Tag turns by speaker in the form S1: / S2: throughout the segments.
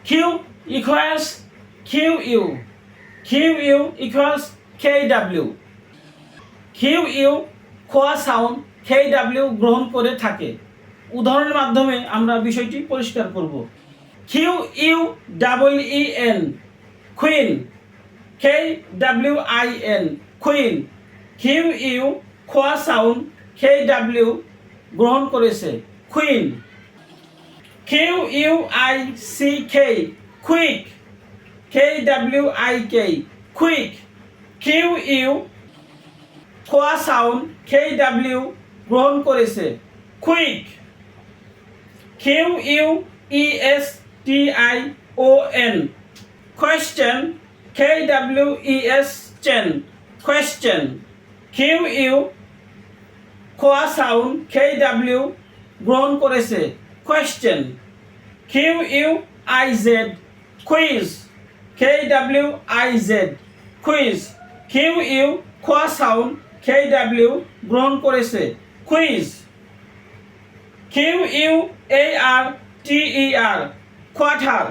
S1: Q equals Q U equals KW। Q খোয়া sound KW গ্রহণ করে থাকে। উদাহরণের মাধ্যমে আমরা বিষয়টি পরিষ্কার করব। QUEEN queen, KWIN queen. Q খোয়া সাউন্ড KW গ্রহণ করেছে, queen. QUICK quick, KWIK quick. Q খোয়া সাউন্ড KW গ্রহণ করেছে, কুইক। QUESTION কোয়েশ্চেন, KWES চেন, কোয়েশ্চেন। কিউ খোয়া সাউন্ড KW গ্রহণ করেছে, question. QUIZ quiz, KWIZ quiz. Q খোয়া সাউন্ড KW গ্রহণ করেছে, quiz. QUARTER quarter,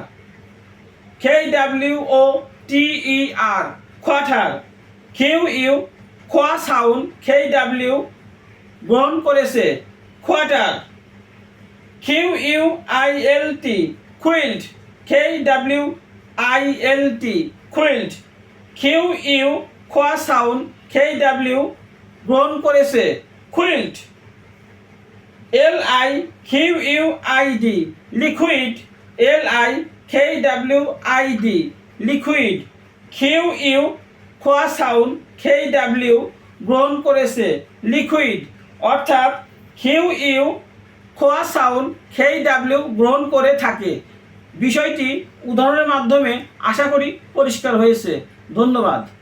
S1: KWOTER quarter. Q খোয়া সাউন্ড KW গ্রহণ করেছে, quarter. QUILT quilt, KWILT quilt. Q খোয়া সাউন্ড KW গ্রহণ করেছে, quilt. LIQUID liquid, LIKWID liquid. Q খোয়া সাউন্ড KW গ্রহণ করেছে, লিকুইড। অর্থাৎ কিউ খোয়া সাউন্ড KW গ্রহণ করে থাকে। বিষয়টি উদাহরণের মাধ্যমে আশা করি পরিষ্কার হয়েছে। ধন্যবাদ।